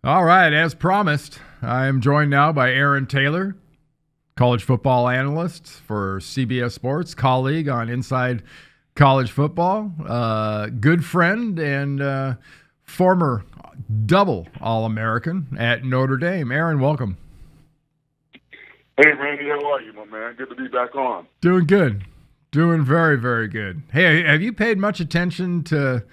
All right, as promised, I am joined now by Aaron Taylor, college football analyst for CBS Sports, colleague on Inside College Football, good friend, and former double All-American at Notre Dame. Aaron, welcome. Hey, Randy, how are you, my man? Good to be back on. Doing good. Doing very, very good. Hey, have you paid much attention to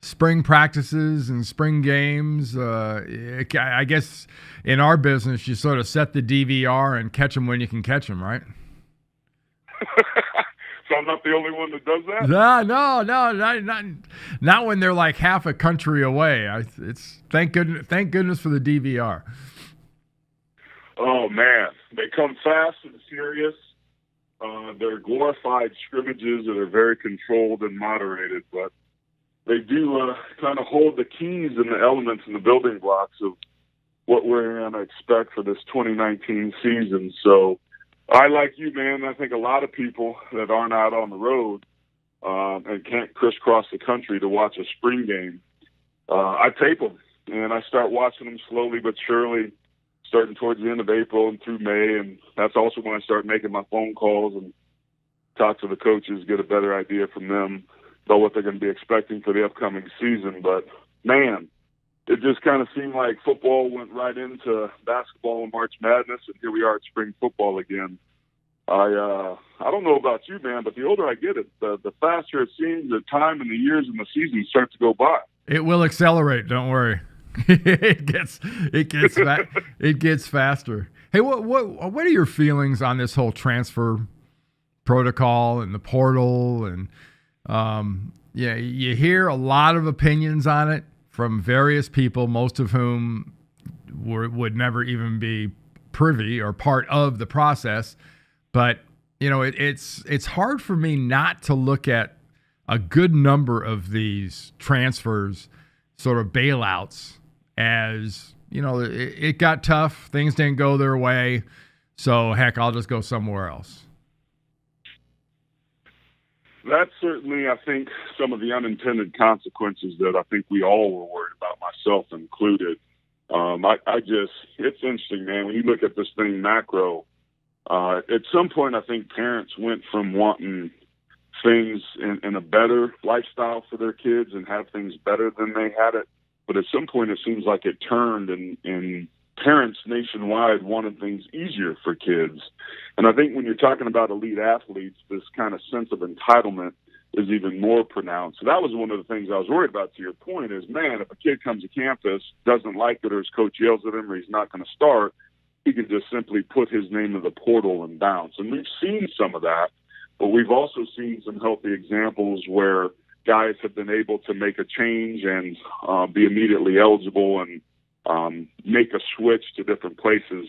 spring practices and spring games? I guess in our business, you sort of set the DVR and catch them when you can catch them, right? So I'm not the only one that does that? No, not when they're like half a country away. It's thank goodness for the DVR. Oh, man. They come fast and serious. They're glorified scrimmages that are very controlled and moderated, but they do kind of hold the keys and the elements and the building blocks of what we're going to expect for this 2019 season. So I, like you, man, I think a lot of people that aren't out on the road and can't crisscross the country to watch a spring game, I tape them, and I start watching them slowly but surely, starting towards the end of April and through May, and that's also when I start making my phone calls and talk to the coaches, get a better idea from them about what they're going to be expecting for the upcoming season. But, man, it just kind of seemed like football went right into basketball and March Madness, and here we are at spring football again. I don't know about you, man, but the older I get, the faster it seems the time and the years and the season start to go by. It will accelerate. Don't worry. it gets faster. Hey, what are your feelings on this whole transfer protocol and the portal? And you hear a lot of opinions on it from various people, most of whom would never even be privy or part of the process. But it's hard for me not to look at a good number of these transfers, sort of bailouts, as, it got tough. Things didn't go their way. So, heck, I'll just go somewhere else. That's certainly, I think, some of the unintended consequences that I think we all were worried about, myself included. It's interesting, man, when you look at this thing macro, at some point I think parents went from wanting things in a better lifestyle for their kids and have things better than they had it. But at some point, it seems like it turned, and parents nationwide wanted things easier for kids. And I think when you're talking about elite athletes, this kind of sense of entitlement is even more pronounced. So that was one of the things I was worried about, to your point, is, man, if a kid comes to campus, doesn't like it, or his coach yells at him, or he's not going to start, he can just simply put his name in the portal and bounce. And we've seen some of that, but we've also seen some healthy examples where guys have been able to make a change and be immediately eligible and make a switch to different places.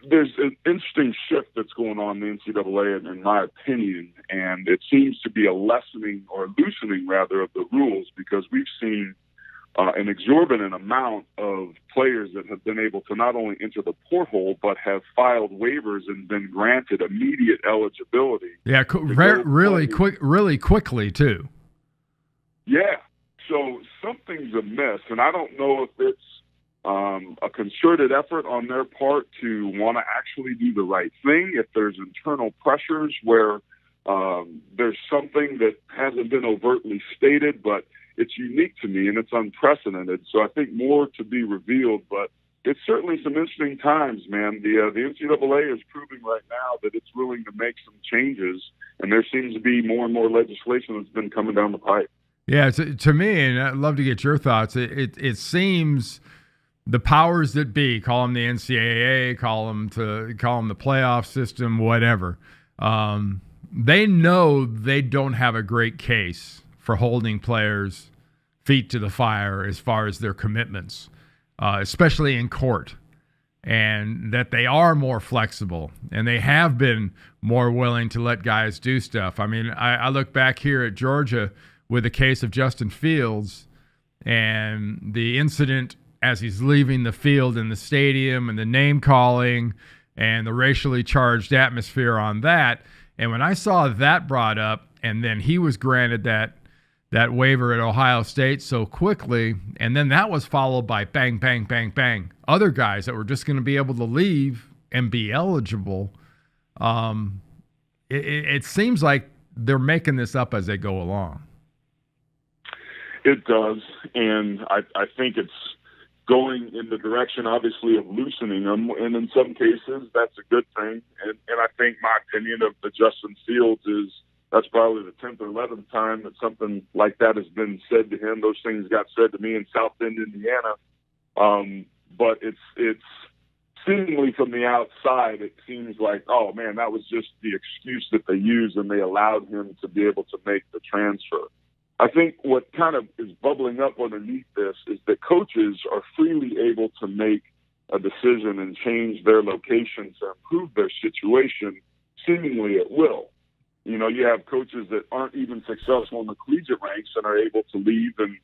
There's an interesting shift that's going on in the NCAA, in my opinion, and it seems to be a lessening or loosening, rather, of the rules, because we've seen an exorbitant amount of players that have been able to not only enter the porthole, but have filed waivers and been granted immediate eligibility. Yeah, really quickly, too. Yeah, so something's amiss, and I don't know if it's a concerted effort on their part to want to actually do the right thing, if there's internal pressures where there's something that hasn't been overtly stated, but it's unique to me and it's unprecedented. So I think more to be revealed, but it's certainly some interesting times, man. The NCAA is proving right now that it's willing to make some changes, and there seems to be more and more legislation that's been coming down the pipe. Yeah, to me, and I'd love to get your thoughts, it seems the powers that be, call them the NCAA, call them the playoff system, whatever, they know they don't have a great case for holding players' feet to the fire as far as their commitments, especially in court, and that they are more flexible and they have been more willing to let guys do stuff. I mean, I look back here at Georgia with the case of Justin Fields and the incident as he's leaving the field in the stadium and the name calling and the racially charged atmosphere on that. And when I saw that brought up, and then he was granted that that waiver at Ohio State so quickly, and then that was followed by bang, bang, bang, bang. Other guys that were just going to be able to leave and be eligible. It seems like they're making this up as they go along. It does, and I think it's going in the direction, obviously, of loosening them, and in some cases, that's a good thing. And I think my opinion of the Justin Fields is that's probably the 10th or 11th time that something like that has been said to him. Those things got said to me in South Bend, Indiana. But it's seemingly from the outside, it seems like, oh, man, that was just the excuse that they used, and they allowed him to be able to make the transfer. I think what kind of is bubbling up underneath this is that coaches are freely able to make a decision and change their location to improve their situation seemingly at will. You know, you have coaches that aren't even successful in the collegiate ranks and are able to leave and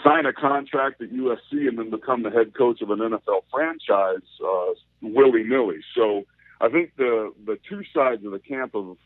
sign a contract at USC and then become the head coach of an NFL franchise willy-nilly. So I think the two sides of the camp have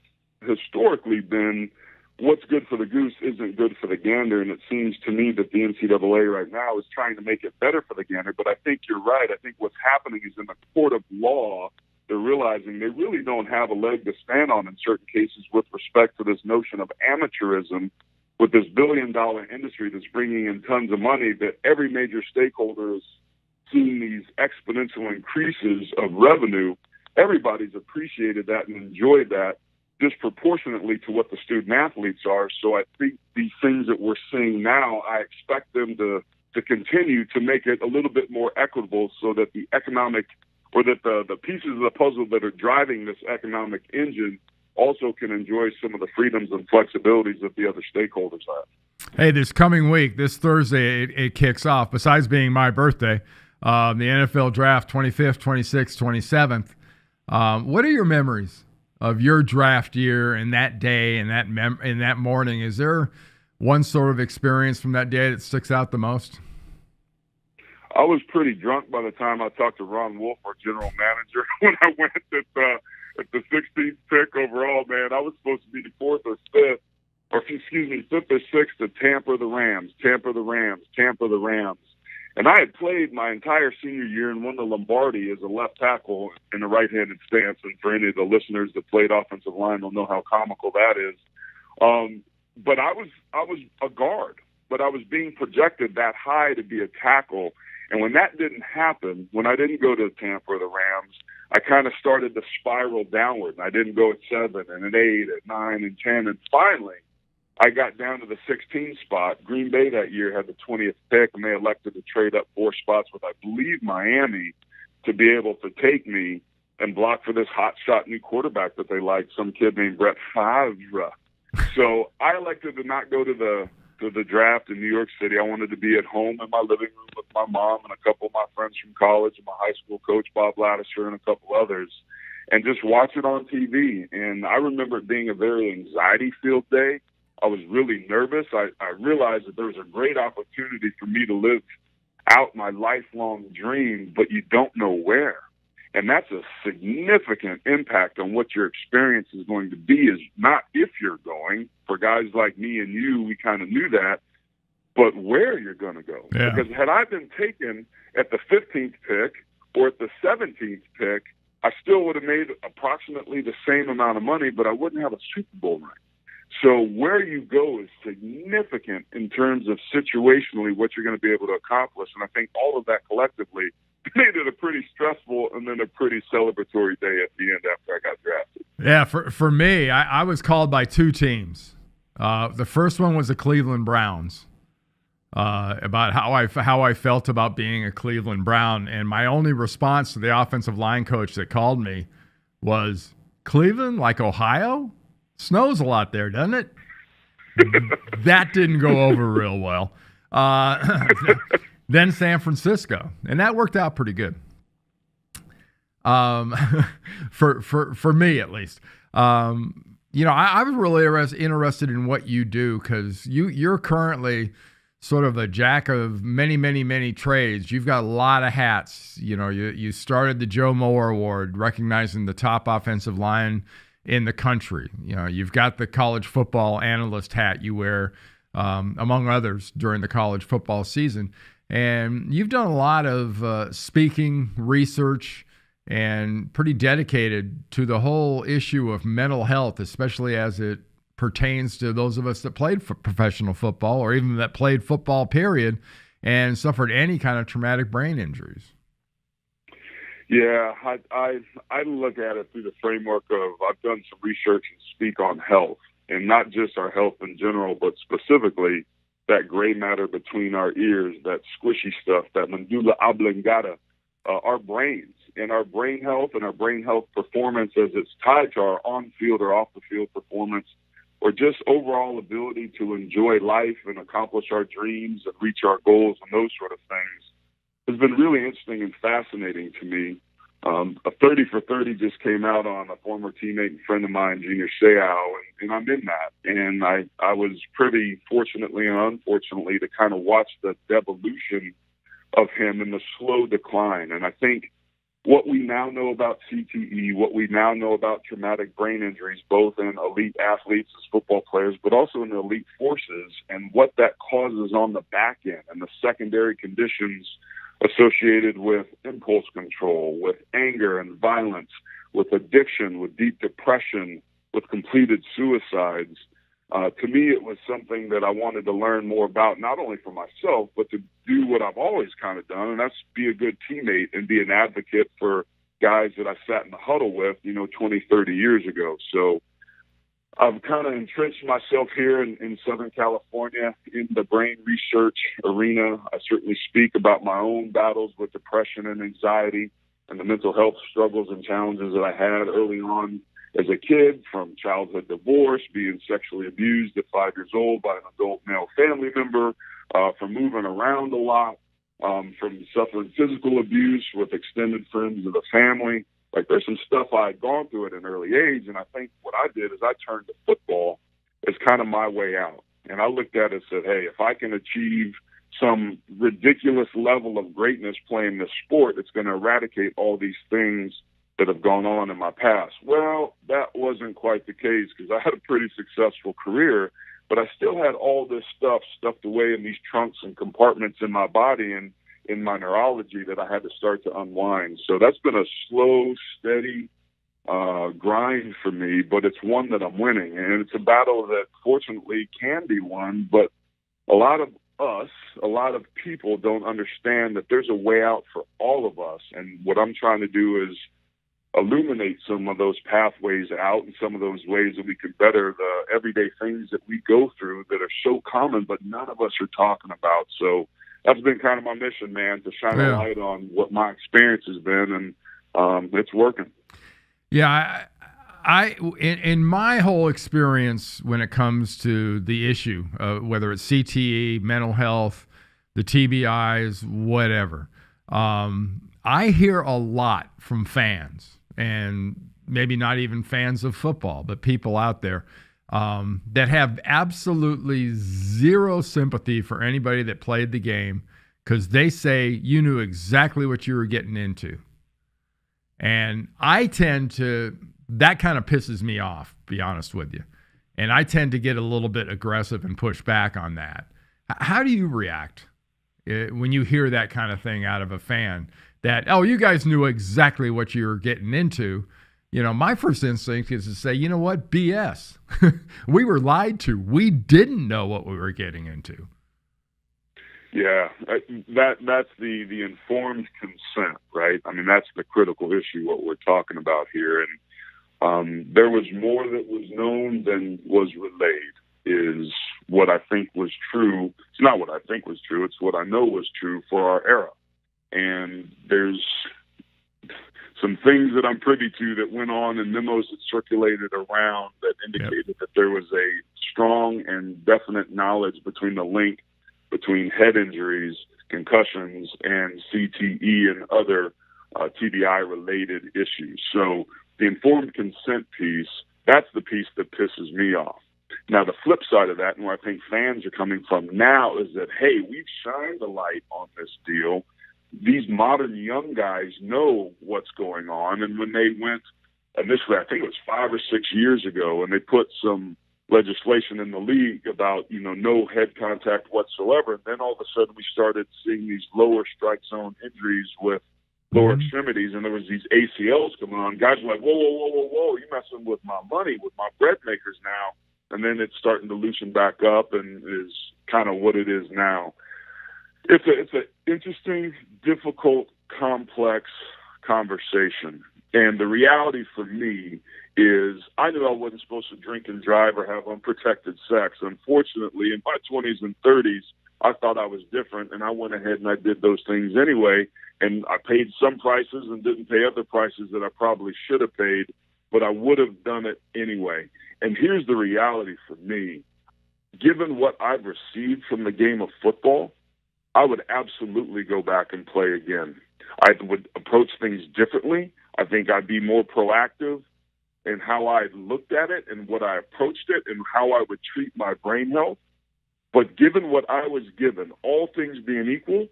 historically been what's good for the goose isn't good for the gander, and it seems to me that the NCAA right now is trying to make it better for the gander. But I think you're right. I think what's happening is in the court of law, they're realizing they really don't have a leg to stand on in certain cases with respect to this notion of amateurism with this billion-dollar industry that's bringing in tons of money, that every major stakeholder is seeing these exponential increases of revenue. Everybody's appreciated that and enjoyed that disproportionately to what the student athletes are. So I think these things that we're seeing now, I expect them to continue to make it a little bit more equitable so that the economic or that the pieces of the puzzle that are driving this economic engine also can enjoy some of the freedoms and flexibilities that the other stakeholders have. Hey, this coming week, this Thursday, it kicks off, besides being my birthday, the NFL draft 25th, 26th, 27th. What are your memories of your draft year and that day and that morning? Is there one sort of experience from that day that sticks out the most? I was pretty drunk by the time I talked to Ron Wolf, our general manager, when I went at the 16th pick overall, man. I was supposed to be the fifth or sixth to Tampa the Rams. And I had played my entire senior year and won the Lombardi as a left tackle in a right-handed stance. And for any of the listeners that played offensive line will know how comical that is. But I was a guard, but I was being projected that high to be a tackle. And when that didn't happen, when I didn't go to Tampa or the Rams, I kind of started to spiral downward. And I didn't go at 7 and at 8, at 9 and 10. And finally, I got down to the 16th spot. Green Bay that year had the 20th pick, and they elected to trade up 4 spots with, I believe, Miami to be able to take me and block for this hotshot new quarterback that they liked, some kid named Brett Favre. So I elected to not go to the draft in New York City. I wanted to be at home in my living room with my mom and a couple of my friends from college and my high school coach, Bob Ladisher, and a couple others, and just watch it on TV. And I remember it being a very anxiety-filled day. I was really nervous. I realized that there was a great opportunity for me to live out my lifelong dream, but you don't know where. And that's a significant impact on what your experience is going to be, is not if you're going. For guys like me and you, we kind of knew that, but where you're going to go. Yeah. Because had I been taken at the 15th pick or at the 17th pick, I still would have made approximately the same amount of money, but I wouldn't have a Super Bowl ring. So where you go is significant in terms of situationally what you're going to be able to accomplish. And I think all of that collectively made it a pretty stressful and then a pretty celebratory day at the end after I got drafted. Yeah, for me, I was called by 2 teams. The first one was the Cleveland Browns, about how I felt about being a Cleveland Brown. And my only response to the offensive line coach that called me was, Cleveland, like Ohio? Snows a lot there, doesn't it? That didn't go over real well. Then San Francisco, and that worked out pretty good. For me at least. I was really interested in what you do, because you're currently sort of a jack of many, many, many trades. You've got a lot of hats. You started the Joe Moore Award, recognizing the top offensive line in the country. You've got the college football analyst hat you wear among others, during the college football season. And you've done a lot of speaking, research, and pretty dedicated to the whole issue of mental health, especially as it pertains to those of us that played professional football or even that played football, period, and suffered any kind of traumatic brain injuries. Yeah, I look at it through the framework of I've done some research and speak on health, and not just our health in general, but specifically that gray matter between our ears, that squishy stuff, that medulla oblongata, our brains, and our brain health and our brain health performance as it's tied to our on-field or off-the-field performance, or just overall ability to enjoy life and accomplish our dreams and reach our goals and those sort of things, has been really interesting and fascinating to me. A 30 for 30 just came out on a former teammate and friend of mine, Junior Seau, and I'm in that. And I was pretty fortunately and unfortunately to kind of watch the devolution of him and the slow decline. And I think what we now know about CTE, what we now know about traumatic brain injuries, both in elite athletes as football players, but also in the elite forces, and what that causes on the back end and the secondary conditions associated with impulse control, with anger and violence, with addiction, with deep depression, with completed suicides. To me, it was something that I wanted to learn more about, not only for myself, but to do what I've always kind of done, and that's be a good teammate and be an advocate for guys that I sat in the huddle with, 20, 30 years ago. So I've kind of entrenched myself here in Southern California in the brain research arena. I certainly speak about my own battles with depression and anxiety and the mental health struggles and challenges that I had early on as a kid, from childhood divorce, being sexually abused at 5 years old by an adult male family member, from moving around a lot, from suffering physical abuse with extended friends of the family. Like, there's some stuff I had gone through at an early age, and I think what I did is I turned to football as kind of my way out. And I looked at it and said, hey, if I can achieve some ridiculous level of greatness playing this sport, it's going to eradicate all these things that have gone on in my past. Well, that wasn't quite the case, because I had a pretty successful career, but I still had all this stuff stuffed away in these trunks and compartments in my body and in my neurology that I had to start to unwind. So that's been a slow, steady grind for me, but it's one that I'm winning. And it's a battle that fortunately can be won, but a lot of us, a lot of people don't understand that there's a way out for all of us. And what I'm trying to do is illuminate some of those pathways out and some of those ways that we can better the everyday things that we go through that are so common, but none of us are talking about. So that's been kind of my mission, man, to shine a light on what my experience has been, and it's working. Yeah, in my whole experience when it comes to the issue, whether it's CTE, mental health, the TBIs, whatever, I hear a lot from fans, and maybe not even fans of football, but people out there that have absolutely zero sympathy for anybody that played the game, because they say you knew exactly what you were getting into. And I tend to, that kind of pisses me off, to be honest with you. And I tend to get a little bit aggressive and push back on that. How do you react when you hear that kind of thing out of a fan? That, oh, you guys knew exactly what you were getting into. My first instinct is to say, you know what, BS. We were lied to. We didn't know what we were getting into. Yeah, that's the informed consent, right? I mean, that's the critical issue, what we're talking about here. And there was more that was known than was relayed, is what I think was true. It's not what I think was true. It's what I know was true for our era. And there's some things that I'm privy to that went on in memos that circulated around that indicated that there was a strong and definite knowledge between the link between head injuries, concussions, and CTE and other TBI-related issues. So the informed consent piece, that's the piece that pisses me off. Now, the flip side of that, and where I think fans are coming from now, is that, hey, we've shined a light on this deal. These modern young guys know what's going on. And when they went initially, I think it was 5 or 6 years ago, and they put some legislation in the league about, no head contact whatsoever. And then all of a sudden we started seeing these lower strike zone injuries with lower extremities, and there was these ACLs coming on. Guys were like, whoa, you're messing with my money, with my bread makers now. And then it's starting to loosen back up and is kind of what it is now. It's an interesting, difficult, complex conversation. And the reality for me is I knew I wasn't supposed to drink and drive or have unprotected sex. Unfortunately, in my 20s and 30s, I thought I was different, and I went ahead and I did those things anyway. And I paid some prices and didn't pay other prices that I probably should have paid, but I would have done it anyway. And here's the reality for me. Given what I've received from the game of football, I would absolutely go back and play again. I would approach things differently. I think I'd be more proactive in how I looked at it and what I approached it and how I would treat my brain health. But given what I was given, all things being equal,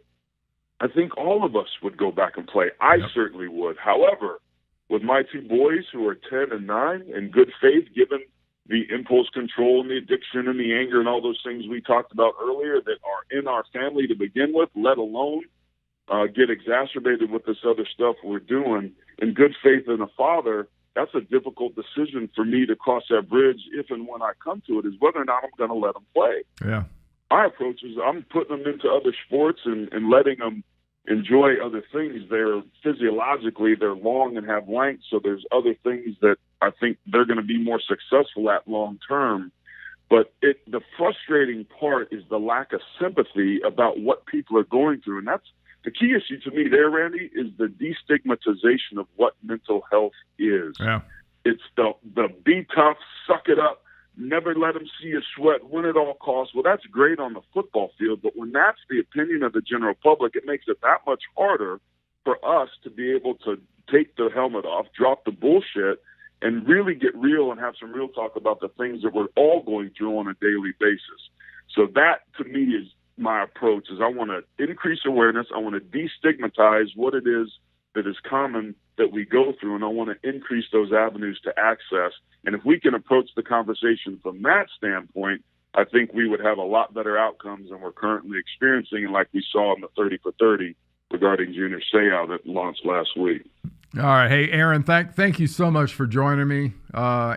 I think all of us would go back and play. I certainly would. However, with my two boys who are 10 and 9, in good faith, given the impulse control and the addiction and the anger and all those things we talked about earlier that are in our family to begin with, let alone get exacerbated with this other stuff we're doing, in good faith in a father, that's a difficult decision for me to cross that bridge if and when I come to it, is whether or not I'm going to let them play. Yeah. My approach is I'm putting them into other sports and letting them enjoy other things. They're physiologically, they're long and have length, so there's other things that I think they're going to be more successful at long term. But the frustrating part is the lack of sympathy about what people are going through. And that's the key issue to me there, Randy, is the destigmatization of what mental health is. Yeah. It's the be tough, suck it up, never let them see you sweat, win at all costs. Well, that's great on the football field, but when that's the opinion of the general public, it makes it that much harder for us to be able to take the helmet off, drop the bullshit, and really get real and have some real talk about the things that we're all going through on a daily basis. So that, to me, is my approach, is I want to increase awareness. I want to destigmatize what it is that is common that we go through, and I want to increase those avenues to access. And if we can approach the conversation from that standpoint, I think we would have a lot better outcomes than we're currently experiencing, and like we saw in the 30 for 30 regarding Junior Seau that launched last week. All right. Hey, Aaron, thank you so much for joining me.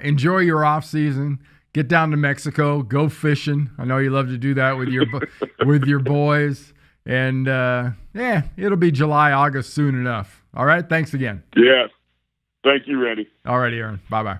Enjoy your off season. Get down to Mexico. Go fishing. I know you love to do that with your boys. And, it'll be July, August soon enough. All right? Thanks again. Yeah. Thank you, Randy. All right, Aaron. Bye-bye.